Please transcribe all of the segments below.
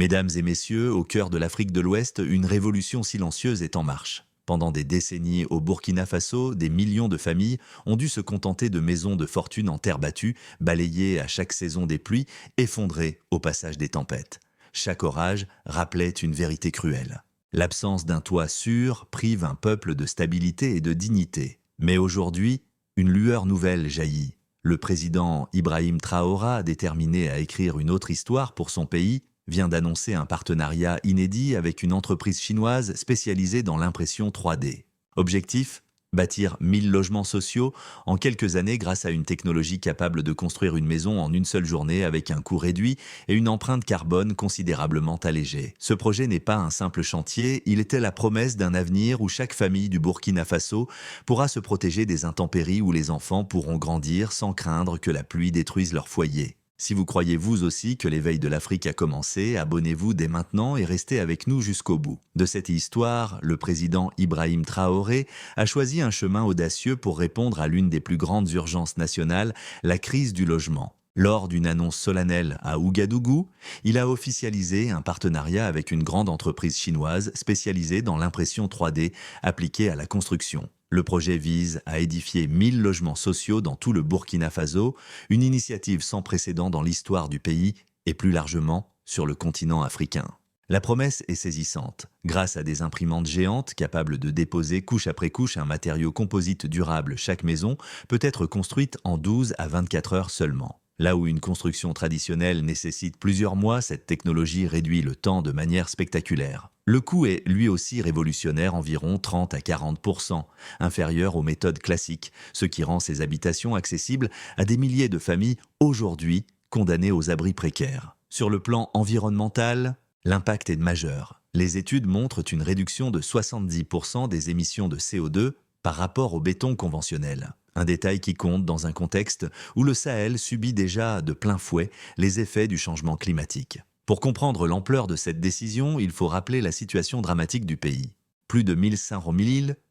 Mesdames et messieurs, au cœur de l'Afrique de l'Ouest, une révolution silencieuse est en marche. Pendant des décennies au Burkina Faso, des millions de familles ont dû se contenter de maisons de fortune en terre battue, balayées à chaque saison des pluies, effondrées au passage des tempêtes. Chaque orage rappelait une vérité cruelle. L'absence d'un toit sûr prive un peuple de stabilité et de dignité. Mais aujourd'hui, une lueur nouvelle jaillit. Le président Ibrahim Traoré, déterminé à écrire une autre histoire pour son pays, vient d'annoncer un partenariat inédit avec une entreprise chinoise spécialisée dans l'impression 3D. Objectif : bâtir 1000 logements sociaux en quelques années grâce à une technologie capable de construire une maison en une seule journée avec un coût réduit et une empreinte carbone considérablement allégée. Ce projet n'est pas un simple chantier, il était la promesse d'un avenir où chaque famille du Burkina Faso pourra se protéger des intempéries, où les enfants pourront grandir sans craindre que la pluie détruise leur foyer. Si vous croyez vous aussi que l'éveil de l'Afrique a commencé, abonnez-vous dès maintenant et restez avec nous jusqu'au bout. De cette histoire, le président Ibrahim Traoré a choisi un chemin audacieux pour répondre à l'une des plus grandes urgences nationales, la crise du logement. Lors d'une annonce solennelle à Ouagadougou, il a officialisé un partenariat avec une grande entreprise chinoise spécialisée dans l'impression 3D appliquée à la construction. Le projet vise à édifier 1000 logements sociaux dans tout le Burkina Faso, une initiative sans précédent dans l'histoire du pays et plus largement sur le continent africain. La promesse est saisissante. Grâce à des imprimantes géantes capables de déposer couche après couche un matériau composite durable, chaque maison peut être construite en 12 à 24 heures seulement. Là où une construction traditionnelle nécessite plusieurs mois, cette technologie réduit le temps de manière spectaculaire. Le coût est lui aussi révolutionnaire, environ 30 à 40%, inférieur aux méthodes classiques, ce qui rend ces habitations accessibles à des milliers de familles aujourd'hui condamnées aux abris précaires. Sur le plan environnemental, l'impact est majeur. Les études montrent une réduction de 70% des émissions de CO2 par rapport au béton conventionnel. Un détail qui compte dans un contexte où le Sahel subit déjà de plein fouet les effets du changement climatique. Pour comprendre l'ampleur de cette décision, il faut rappeler la situation dramatique du pays. Plus de 1500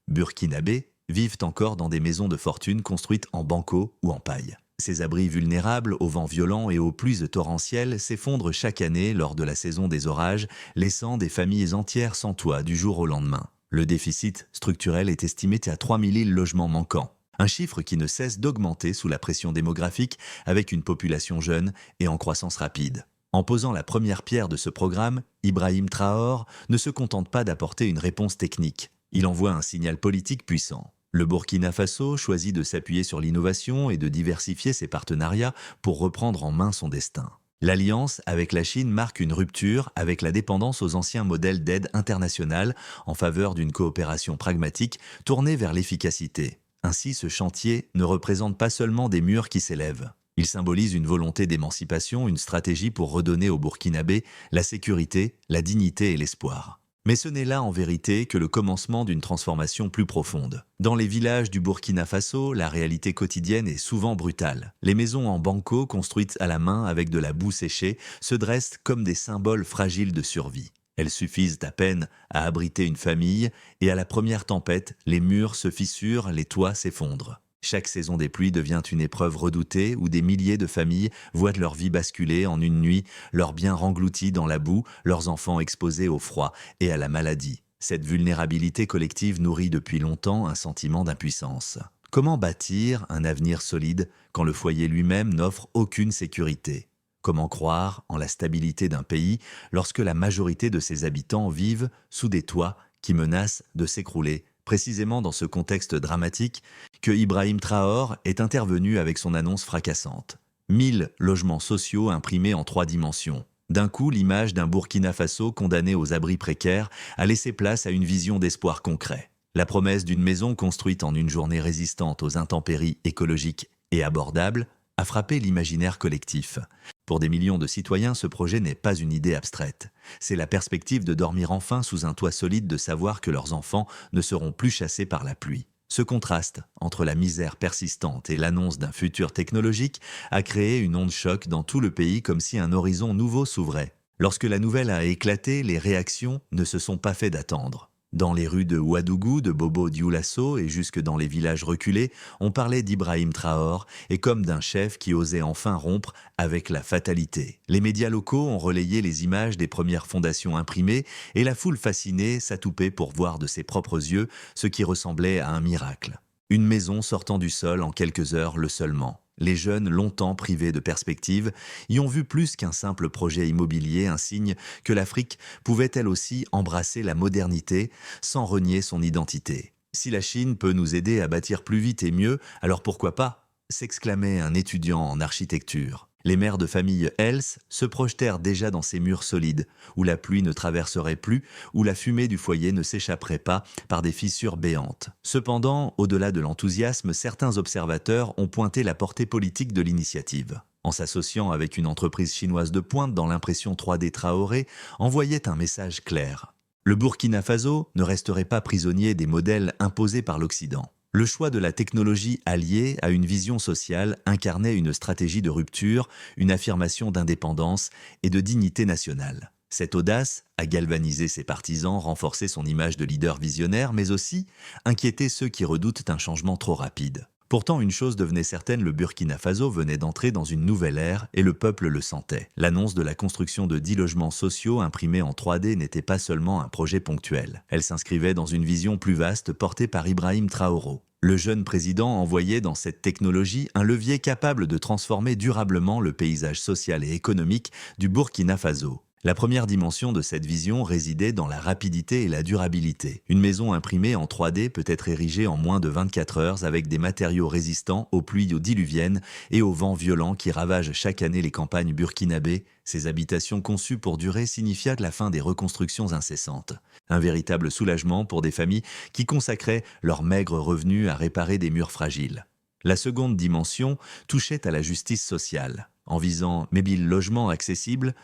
Burkinabés vivent encore dans des maisons de fortune construites en banco ou en paille. Ces abris vulnérables aux vents violents et aux pluies torrentielles s'effondrent chaque année lors de la saison des orages, laissant des familles entières sans toit du jour au lendemain. Le déficit structurel est estimé à 3000 logements manquants. Un chiffre qui ne cesse d'augmenter sous la pression démographique avec une population jeune et en croissance rapide. En posant la première pierre de ce programme, Ibrahim Traoré ne se contente pas d'apporter une réponse technique. Il envoie un signal politique puissant. Le Burkina Faso choisit de s'appuyer sur l'innovation et de diversifier ses partenariats pour reprendre en main son destin. L'alliance avec la Chine marque une rupture avec la dépendance aux anciens modèles d'aide internationale en faveur d'une coopération pragmatique tournée vers l'efficacité. Ainsi, ce chantier ne représente pas seulement des murs qui s'élèvent. Il symbolise une volonté d'émancipation, une stratégie pour redonner aux Burkinabés la sécurité, la dignité et l'espoir. Mais ce n'est là en vérité que le commencement d'une transformation plus profonde. Dans les villages du Burkina Faso, la réalité quotidienne est souvent brutale. Les maisons en banco, construites à la main avec de la boue séchée, se dressent comme des symboles fragiles de survie. Elles suffisent à peine à abriter une famille, et à la première tempête, les murs se fissurent, les toits s'effondrent. Chaque saison des pluies devient une épreuve redoutée où des milliers de familles voient leur vie basculer en une nuit, leurs biens rengloutis dans la boue, leurs enfants exposés au froid et à la maladie. Cette vulnérabilité collective nourrit depuis longtemps un sentiment d'impuissance. Comment bâtir un avenir solide quand le foyer lui-même n'offre aucune sécurité ? Comment croire en la stabilité d'un pays lorsque la majorité de ses habitants vivent sous des toits qui menacent de s'écrouler ? Précisément dans ce contexte dramatique que Ibrahim Traoré est intervenu avec son annonce fracassante. 1000 logements sociaux imprimés en 3 dimensions. D'un coup, l'image d'un Burkina Faso condamné aux abris précaires a laissé place à une vision d'espoir concret. La promesse d'une maison construite en une journée résistante aux intempéries écologiques et abordable a frappé l'imaginaire collectif. Pour des millions de citoyens, ce projet n'est pas une idée abstraite. C'est la perspective de dormir enfin sous un toit solide, de savoir que leurs enfants ne seront plus chassés par la pluie. Ce contraste entre la misère persistante et l'annonce d'un futur technologique a créé une onde choc dans tout le pays, comme si un horizon nouveau s'ouvrait. Lorsque la nouvelle a éclaté, les réactions ne se sont pas fait d'attendre. Dans les rues de Ouagadougou, de Bobo Dioulasso et jusque dans les villages reculés, on parlait d'Ibrahim Traoré et comme d'un chef qui osait enfin rompre avec la fatalité. Les médias locaux ont relayé les images des premières fondations imprimées et la foule fascinée s'attoupait pour voir de ses propres yeux ce qui ressemblait à un miracle. Une maison sortant du sol en quelques heures le seulement. Les jeunes, longtemps privés de perspective, y ont vu plus qu'un simple projet immobilier, un signe que l'Afrique pouvait elle aussi embrasser la modernité sans renier son identité. Si la Chine peut nous aider à bâtir plus vite et mieux, alors pourquoi pas? S'exclamait un étudiant en architecture. Les mères de famille Else se projetèrent déjà dans ces murs solides, où la pluie ne traverserait plus, où la fumée du foyer ne s'échapperait pas par des fissures béantes. Cependant, au-delà de l'enthousiasme, certains observateurs ont pointé la portée politique de l'initiative. En s'associant avec une entreprise chinoise de pointe dans l'impression 3D Traoré, envoyait un message clair. Le Burkina Faso ne resterait pas prisonnier des modèles imposés par l'Occident. Le choix de la technologie alliée à une vision sociale incarnait une stratégie de rupture, une affirmation d'indépendance et de dignité nationale. Cette audace a galvanisé ses partisans, renforcé son image de leader visionnaire, mais aussi inquiété ceux qui redoutent un changement trop rapide. Pourtant, une chose devenait certaine, le Burkina Faso venait d'entrer dans une nouvelle ère et le peuple le sentait. L'annonce de la construction de 10 logements sociaux imprimés en 3D n'était pas seulement un projet ponctuel. Elle s'inscrivait dans une vision plus vaste portée par Ibrahim Traoré. Le jeune président envoyait dans cette technologie un levier capable de transformer durablement le paysage social et économique du Burkina Faso. La première dimension de cette vision résidait dans la rapidité et la durabilité. Une maison imprimée en 3D peut être érigée en moins de 24 heures avec des matériaux résistants aux pluies diluviennes et aux vents violents qui ravagent chaque année les campagnes burkinabées. Ces habitations conçues pour durer signifiaient la fin des reconstructions incessantes. Un véritable soulagement pour des familles qui consacraient leurs maigres revenus à réparer des murs fragiles. La seconde dimension touchait à la justice sociale. En visant 1000 logements accessibles,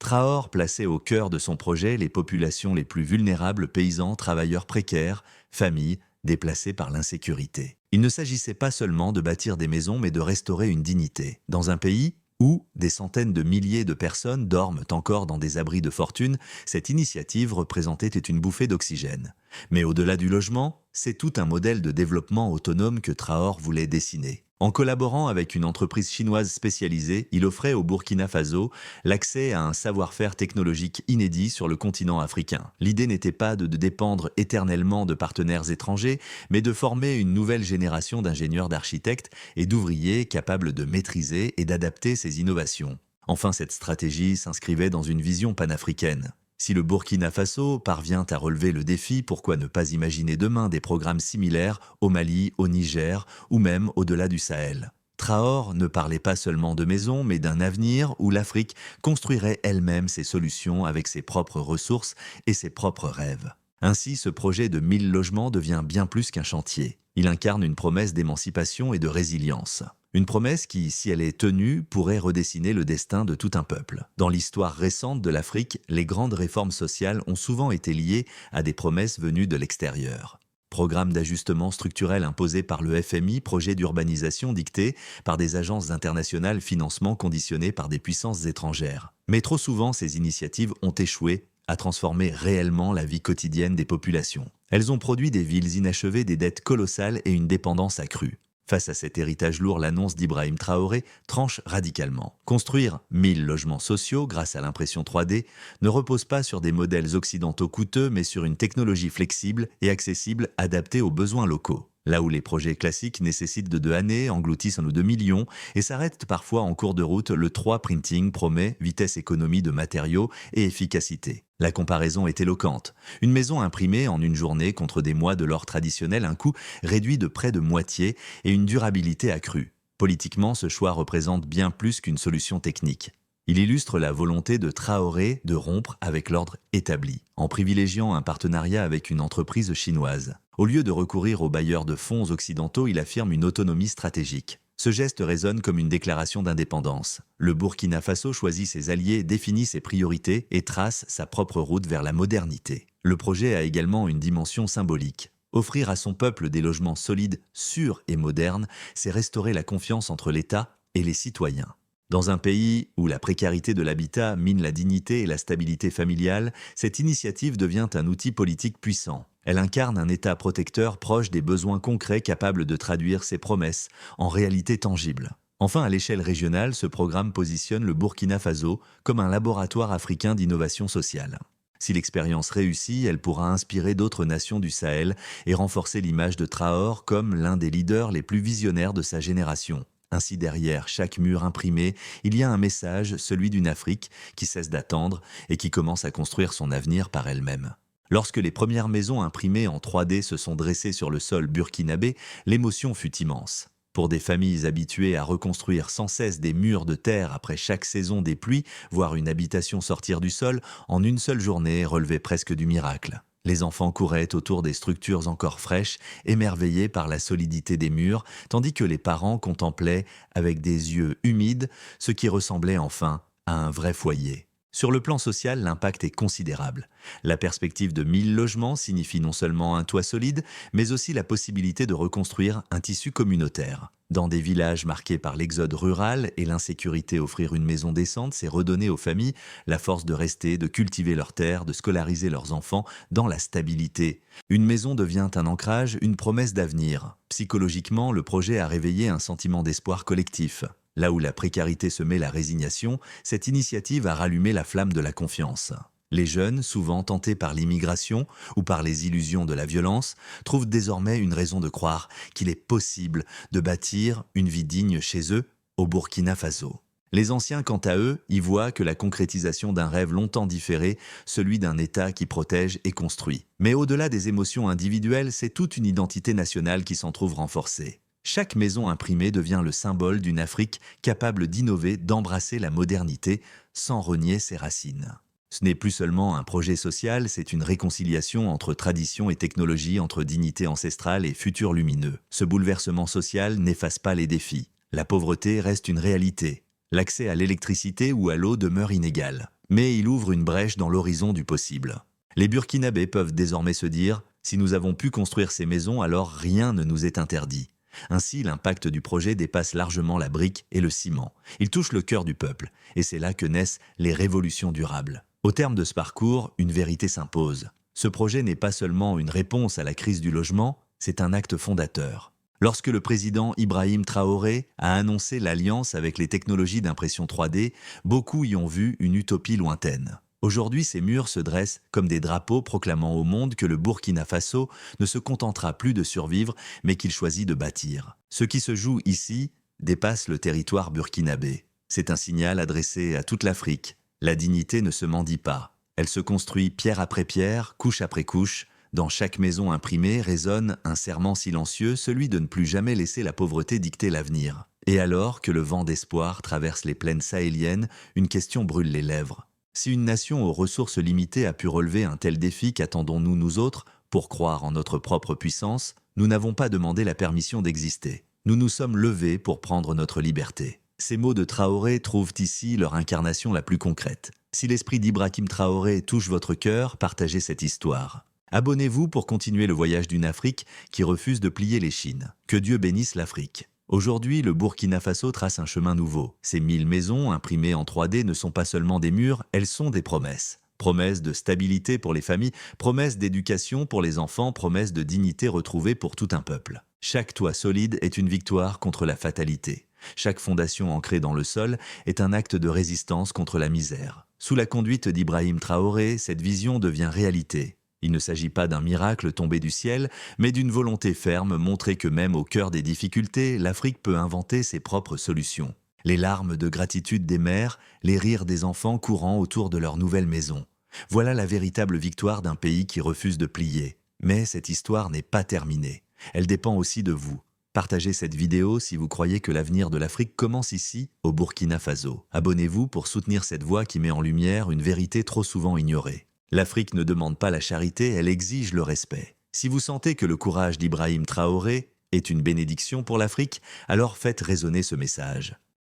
Traoré plaçait au cœur de son projet les populations les plus vulnérables, paysans, travailleurs précaires, familles déplacées par l'insécurité. Il ne s'agissait pas seulement de bâtir des maisons, mais de restaurer une dignité. Dans un pays où des centaines de milliers de personnes dorment encore dans des abris de fortune, cette initiative représentait une bouffée d'oxygène. Mais au-delà du logement, c'est tout un modèle de développement autonome que Traoré voulait dessiner. En collaborant avec une entreprise chinoise spécialisée, il offrait au Burkina Faso l'accès à un savoir-faire technologique inédit sur le continent africain. L'idée n'était pas de dépendre éternellement de partenaires étrangers, mais de former une nouvelle génération d'ingénieurs, d'architectes et d'ouvriers capables de maîtriser et d'adapter ces innovations. Enfin, cette stratégie s'inscrivait dans une vision panafricaine. Si le Burkina Faso parvient à relever le défi, pourquoi ne pas imaginer demain des programmes similaires au Mali, au Niger ou même au-delà du Sahel? Traoré ne parlait pas seulement de maisons, mais d'un avenir où l'Afrique construirait elle-même ses solutions avec ses propres ressources et ses propres rêves. Ainsi, ce projet de 1000 logements devient bien plus qu'un chantier. Il incarne une promesse d'émancipation et de résilience. Une promesse qui, si elle est tenue, pourrait redessiner le destin de tout un peuple. Dans l'histoire récente de l'Afrique, les grandes réformes sociales ont souvent été liées à des promesses venues de l'extérieur. Programme d'ajustement structurel imposé par le FMI, projet d'urbanisation dicté par des agences internationales, financement conditionné par des puissances étrangères. Mais trop souvent, ces initiatives ont échoué à transformer réellement la vie quotidienne des populations. Elles ont produit des villes inachevées, des dettes colossales et une dépendance accrue. Face à cet héritage lourd, l'annonce d'Ibrahim Traoré tranche radicalement. Construire 1000 logements sociaux grâce à l'impression 3D ne repose pas sur des modèles occidentaux coûteux, mais sur une technologie flexible et accessible adaptée aux besoins locaux. Là où les projets classiques nécessitent de 2 années, engloutissent 1 ou 2 millions et s'arrêtent parfois en cours de route, le 3 printing promet vitesse, économie de matériaux et efficacité. La comparaison est éloquente. Une maison imprimée en une journée contre des mois de l'or traditionnel, un coût réduit de près de moitié et une durabilité accrue. Politiquement, ce choix représente bien plus qu'une solution technique. Il illustre la volonté de Traoré de rompre avec l'ordre établi, en privilégiant un partenariat avec une entreprise chinoise. Au lieu de recourir aux bailleurs de fonds occidentaux, il affirme une autonomie stratégique. Ce geste résonne comme une déclaration d'indépendance. Le Burkina Faso choisit ses alliés, définit ses priorités et trace sa propre route vers la modernité. Le projet a également une dimension symbolique. Offrir à son peuple des logements solides, sûrs et modernes, c'est restaurer la confiance entre l'État et les citoyens. Dans un pays où la précarité de l'habitat mine la dignité et la stabilité familiale, cette initiative devient un outil politique puissant. Elle incarne un État protecteur proche des besoins concrets capable de traduire ses promesses en réalité tangible. Enfin, à l'échelle régionale, ce programme positionne le Burkina Faso comme un laboratoire africain d'innovation sociale. Si l'expérience réussit, elle pourra inspirer d'autres nations du Sahel et renforcer l'image de Traoré comme l'un des leaders les plus visionnaires de sa génération. Ainsi, derrière chaque mur imprimé, il y a un message, celui d'une Afrique qui cesse d'attendre et qui commence à construire son avenir par elle-même. Lorsque les premières maisons imprimées en 3D se sont dressées sur le sol burkinabé, l'émotion fut immense. Pour des familles habituées à reconstruire sans cesse des murs de terre après chaque saison des pluies, voir une habitation sortir du sol en une seule journée relevait presque du miracle. Les enfants couraient autour des structures encore fraîches, émerveillés par la solidité des murs, tandis que les parents contemplaient, avec des yeux humides, ce qui ressemblait enfin à un vrai foyer. Sur le plan social, l'impact est considérable. La perspective de 1000 logements signifie non seulement un toit solide, mais aussi la possibilité de reconstruire un tissu communautaire. Dans des villages marqués par l'exode rural et l'insécurité, offrir une maison décente, c'est redonner aux familles la force de rester, de cultiver leurs terres, de scolariser leurs enfants dans la stabilité. Une maison devient un ancrage, une promesse d'avenir. Psychologiquement, le projet a réveillé un sentiment d'espoir collectif. Là où la précarité semait la résignation, cette initiative a rallumé la flamme de la confiance. Les jeunes, souvent tentés par l'immigration ou par les illusions de la violence, trouvent désormais une raison de croire qu'il est possible de bâtir une vie digne chez eux, au Burkina Faso. Les anciens, quant à eux, y voient que la concrétisation d'un rêve longtemps différé, celui d'un État qui protège et construit. Mais au-delà des émotions individuelles, c'est toute une identité nationale qui s'en trouve renforcée. Chaque maison imprimée devient le symbole d'une Afrique capable d'innover, d'embrasser la modernité sans renier ses racines. Ce n'est plus seulement un projet social, c'est une réconciliation entre tradition et technologie, entre dignité ancestrale et futur lumineux. Ce bouleversement social n'efface pas les défis. La pauvreté reste une réalité. L'accès à l'électricité ou à l'eau demeure inégal. Mais il ouvre une brèche dans l'horizon du possible. Les Burkinabés peuvent désormais se dire « Si nous avons pu construire ces maisons, alors rien ne nous est interdit ». Ainsi, l'impact du projet dépasse largement la brique et le ciment. Il touche le cœur du peuple, et c'est là que naissent les révolutions durables. Au terme de ce parcours, une vérité s'impose. Ce projet n'est pas seulement une réponse à la crise du logement, c'est un acte fondateur. Lorsque le président Ibrahim Traoré a annoncé l'alliance avec les technologies d'impression 3D, beaucoup y ont vu une utopie lointaine. Aujourd'hui, ces murs se dressent comme des drapeaux proclamant au monde que le Burkina Faso ne se contentera plus de survivre, mais qu'il choisit de bâtir. Ce qui se joue ici dépasse le territoire burkinabé. C'est un signal adressé à toute l'Afrique. La dignité ne se mendie pas. Elle se construit pierre après pierre, couche après couche. Dans chaque maison imprimée résonne un serment silencieux, celui de ne plus jamais laisser la pauvreté dicter l'avenir. Et alors que le vent d'espoir traverse les plaines sahéliennes, une question brûle les lèvres. Si une nation aux ressources limitées a pu relever un tel défi, qu'attendons-nous nous autres pour croire en notre propre puissance? Nous n'avons pas demandé la permission d'exister. Nous nous sommes levés pour prendre notre liberté. Ces mots de Traoré trouvent ici leur incarnation la plus concrète. Si l'esprit d'Ibrahim Traoré touche votre cœur, partagez cette histoire. Abonnez-vous pour continuer le voyage d'une Afrique qui refuse de plier les chines. Que Dieu bénisse l'Afrique. Aujourd'hui, le Burkina Faso trace un chemin nouveau. Ces 1000 maisons imprimées en 3D ne sont pas seulement des murs, elles sont des promesses. Promesses de stabilité pour les familles, promesses d'éducation pour les enfants, promesses de dignité retrouvée pour tout un peuple. Chaque toit solide est une victoire contre la fatalité. Chaque fondation ancrée dans le sol est un acte de résistance contre la misère. Sous la conduite d'Ibrahim Traoré, cette vision devient réalité. Il ne s'agit pas d'un miracle tombé du ciel, mais d'une volonté ferme montrer que même au cœur des difficultés, l'Afrique peut inventer ses propres solutions. Les larmes de gratitude des mères, les rires des enfants courant autour de leur nouvelle maison. Voilà la véritable victoire d'un pays qui refuse de plier. Mais cette histoire n'est pas terminée. Elle dépend aussi de vous. Partagez cette vidéo si vous croyez que l'avenir de l'Afrique commence ici, au Burkina Faso. Abonnez-vous pour soutenir cette voix qui met en lumière une vérité trop souvent ignorée. L'Afrique ne demande pas la charité, elle exige le respect. Si vous sentez que le courage d'Ibrahim Traoré est une bénédiction pour l'Afrique, alors faites résonner ce message.